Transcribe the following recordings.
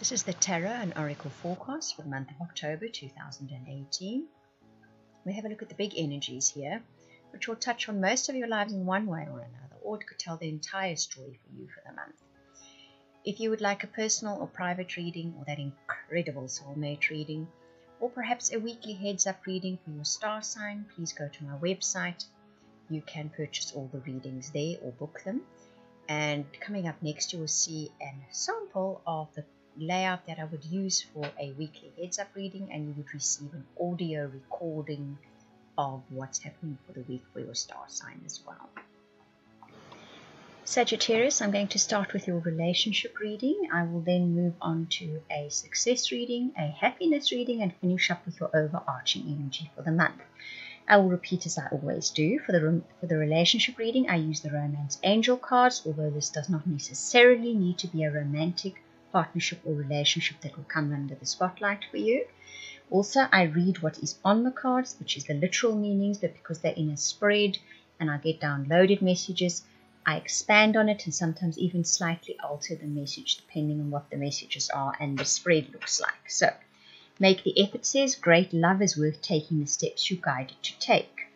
This is the Tarot and Oracle forecast for the month of October 2018. We have a look at the big energies here, which will touch on most of your lives in one way or another, or it could tell the entire story for you for the month. If you would like a personal or private reading, or that incredible soulmate reading, or perhaps a weekly heads-up reading for your star sign, please go to my website. You can purchase all the readings there or book them. And coming up next, you will see a sample of the layout that I would use for a weekly heads-up reading, and you would receive an audio recording of what's happening for the week for your star sign as well. Sagittarius, I'm going to start with your relationship reading. I will then move on to a success reading, a happiness reading, and finish up with your overarching energy for the month. I will repeat as I always do. For the relationship reading, I use the Romance Angel cards, although this does not necessarily need to be a romantic partnership or relationship that will come under the spotlight for you. Also, I read what is on the cards, which is the literal meanings, but because they're in a spread and I get downloaded messages, I expand on it and sometimes even slightly alter the message depending on what the messages are and the spread looks like. So, make the effort says, great love is worth taking the steps you're guided to take.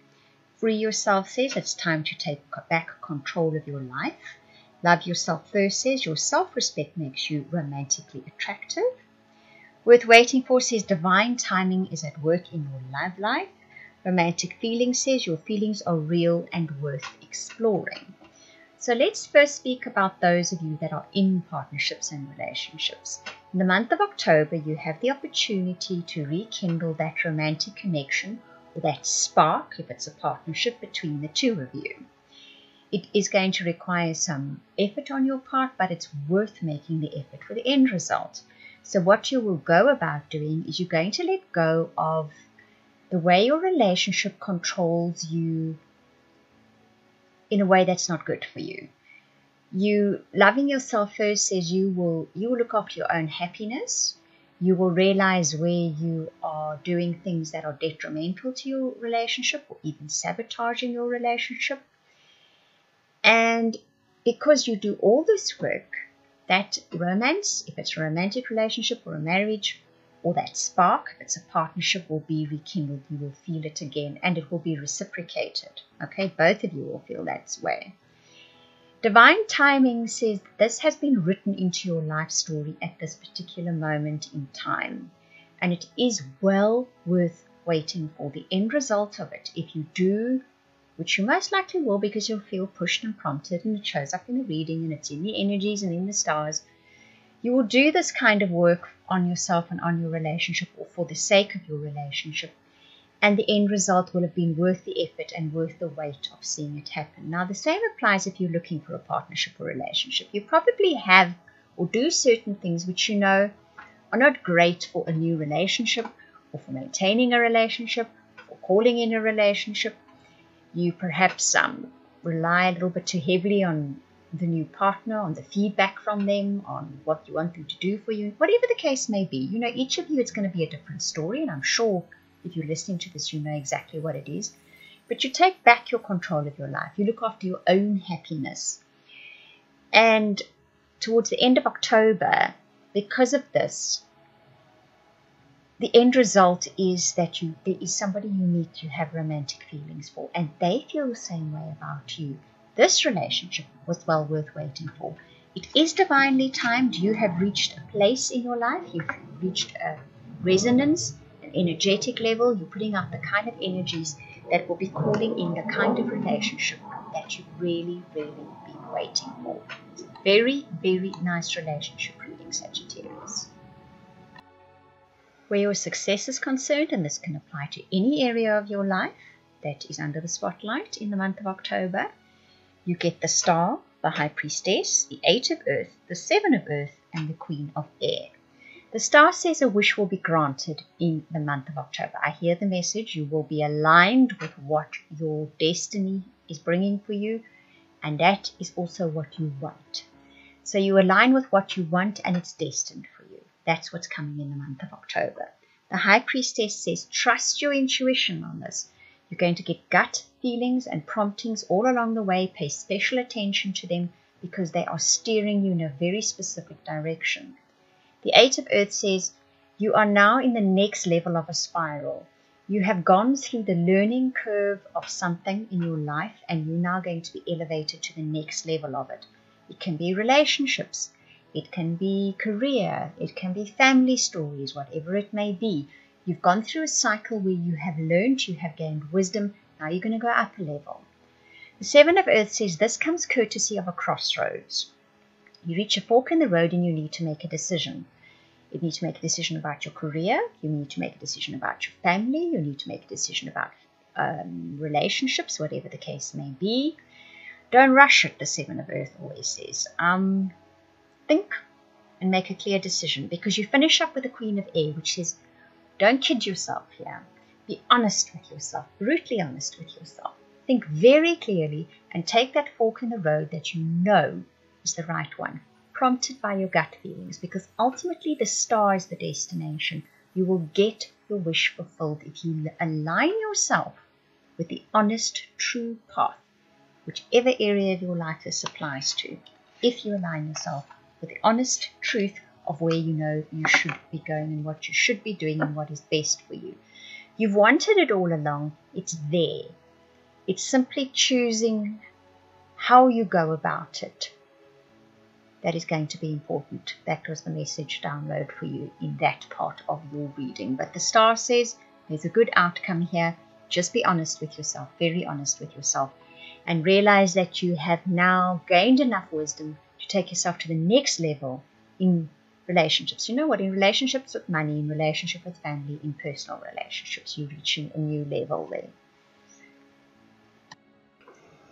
Free yourself says, it's time to take back control of your life. Love yourself first says, your self-respect makes you romantically attractive. Worth waiting for says, divine timing is at work in your love life. Romantic feelings says, your feelings are real and worth exploring. So let's first speak about those of you that are in partnerships and relationships. In the month of October, you have the opportunity to rekindle that romantic connection or that spark, if it's a partnership, between the two of you. It is going to require some effort on your part, but it's worth making the effort for the end result. So what you will go about doing is you're going to let go of the way your relationship controls you in a way that's not good for you. You loving yourself first says you will look after your own happiness. You will realize where you are doing things that are detrimental to your relationship or even sabotaging your relationship. And because you do all this work, that romance, if it's a romantic relationship or a marriage, or that spark, if it's a partnership, will be rekindled. You will feel it again and it will be reciprocated. Okay, both of you will feel that way. Divine timing says this has been written into your life story at this particular moment in time. And it is well worth waiting for the end result of it. If you do, which you most likely will because you'll feel pushed and prompted and it shows up in the reading and it's in the energies and in the stars, you will do this kind of work on yourself and on your relationship or for the sake of your relationship. And the end result will have been worth the effort and worth the wait of seeing it happen. Now, the same applies if you're looking for a partnership or relationship. You probably have or do certain things which you know are not great for a new relationship or for maintaining a relationship or calling in a relationship. You perhaps rely a little bit too heavily on the new partner, on the feedback from them, on what you want them to do for you, whatever the case may be. You know, each of you, it's going to be a different story, and I'm sure if you're listening to this, you know exactly what it is. But you take back your control of your life. You look after your own happiness. And towards the end of October, because of this, the end result is that there is somebody you meet you have romantic feelings for, and they feel the same way about you. This relationship was well worth waiting for. It is divinely timed. You have reached a place in your life. You've reached a resonance, an energetic level. You're putting out the kind of energies that will be calling in the kind of relationship that you've really, really been waiting for. Very, very nice relationship reading, Sagittarius. Where your success is concerned, and this can apply to any area of your life that is under the spotlight in the month of October, you get the Star, the High Priestess, the Eight of Earth, the Seven of Earth, and the Queen of Air. The Star says a wish will be granted in the month of October. I hear the message. You will be aligned with what your destiny is bringing for you, and that is also what you want. So you align with what you want, and it's destined for you. That's what's coming in the month of October. The High Priestess says, trust your intuition on this. You're going to get gut feelings and promptings all along the way. Pay special attention to them because they are steering you in a very specific direction. The Eight of Earth says you are now in the next level of a spiral. You have gone through the learning curve of something in your life, and you're now going to be elevated to the next level of it. It can be relationships, it can be career, it can be family stories, whatever it may be. You've gone through a cycle where you have learned, you have gained wisdom. Now you're going to go up a level. The Seven of Earth says this comes courtesy of a crossroads. You reach a fork in the road and you need to make a decision. You need to make a decision about your career. You need to make a decision about your family. You need to make a decision about relationships, whatever the case may be. Don't rush it, the Seven of Earth always says. Think and make a clear decision, because you finish up with the Queen of Air, which says, don't kid yourself here. Be honest with yourself, brutally honest with yourself. Think very clearly and take that fork in the road that you know is the right one, prompted by your gut feelings, because ultimately the star is the destination. You will get your wish fulfilled if you align yourself with the honest, true path, whichever area of your life this applies to. If you align yourself with the honest truth of where you know you should be going and what you should be doing and what is best for you. You've wanted it all along. It's there. It's simply choosing how you go about it. That is going to be important. That was the message download for you in that part of your reading. But the star says there's a good outcome here. Just be honest with yourself, very honest with yourself, and realize that you have now gained enough wisdom to take yourself to the next level in relationships. You know what? In relationships with money, in relationship with family, in personal relationships, you're reaching a new level there.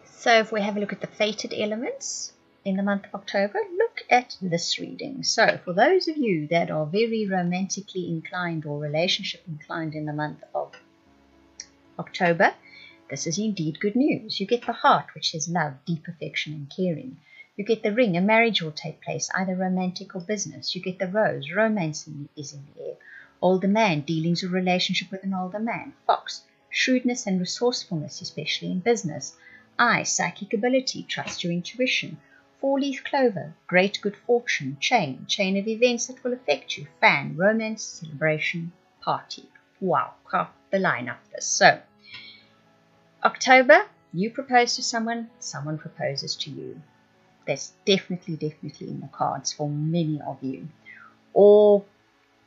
So if we have a look at the fated elements in the month of October, look at this reading. So for those of you that are very romantically inclined or relationship inclined in the month of October, this is indeed good news. You get the heart, which is love, deep affection and caring. You get the ring, a marriage will take place, either romantic or business. You get the rose, romance is in the air. Older man, dealings or relationship with an older man. Fox, shrewdness and resourcefulness, especially in business. Eye, psychic ability, trust your intuition. Four-leaf clover, great good fortune. Chain of events that will affect you. Fan, romance, celebration, party. Wow, quite the lineup this. So, October, you propose to someone, someone proposes to you. That's definitely in the cards for many of you. Or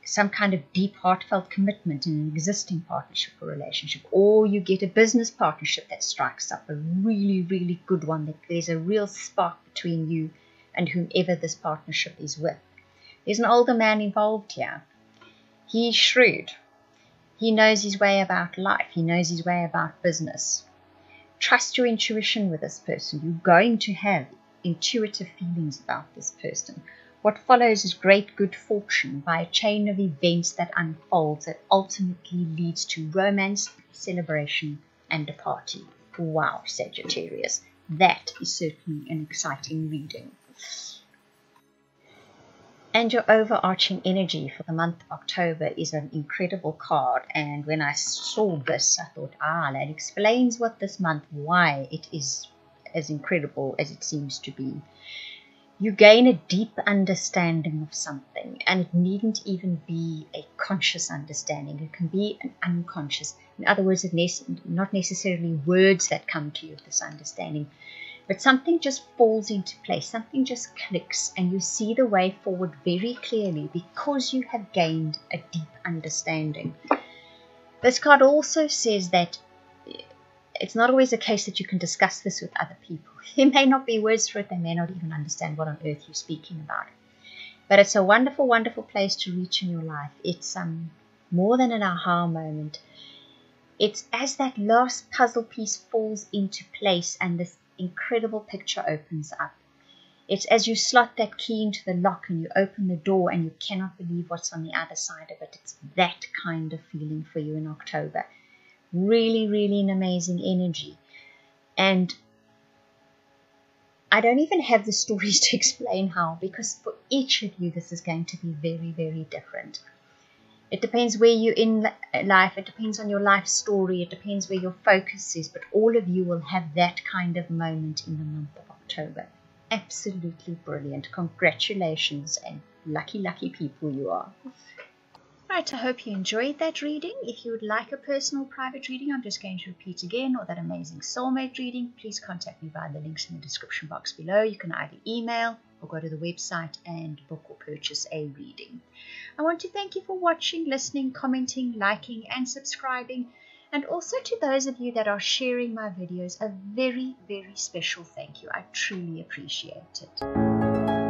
some kind of deep, heartfelt commitment in an existing partnership or relationship. Or you get a business partnership that strikes up, a really good one, that there's a real spark between you and whomever this partnership is with. There's an older man involved here. He's shrewd. He knows his way about life. He knows his way about business. Trust your intuition with this person. You're going to have intuitive feelings about this person. What follows is great good fortune by a chain of events that unfolds that ultimately leads to romance, celebration, and a party. Wow, Sagittarius. That is certainly an exciting reading. And your overarching energy for the month of October is an incredible card. And when I saw this, I thought, that explains what this month, why it is as incredible as it seems to be. You gain a deep understanding of something, and it needn't even be a conscious understanding. It can be an unconscious. In other words, it's not necessarily words that come to you with this understanding, but something just falls into place. Something just clicks, and you see the way forward very clearly because you have gained a deep understanding. This card also says that it's not always the case that you can discuss this with other people. There may not be words for it. They may not even understand what on earth you're speaking about. But it's a wonderful, wonderful place to reach in your life. It's more than an aha moment. It's as that last puzzle piece falls into place and this incredible picture opens up. It's as you slot that key into the lock and you open the door and you cannot believe what's on the other side of it. It's that kind of feeling for you in October. Really an amazing energy. And I don't even have the stories to explain how, because for each of you this is going to be very different. It depends where you're in life, it depends on your life story, it depends where your focus is, but all of you will have that kind of moment in the month of October. Absolutely brilliant. Congratulations and Lucky, lucky people you are. Right, I hope you enjoyed that reading. If you would like a personal private reading, I'm just going to repeat again, or that amazing soulmate reading, please contact me via the links in the description box below. You can either email or go to the website and book or purchase a reading. I want to thank you for watching, listening, commenting, liking, and subscribing. And also to those of you that are sharing my videos, a very, very special thank you. I truly appreciate it.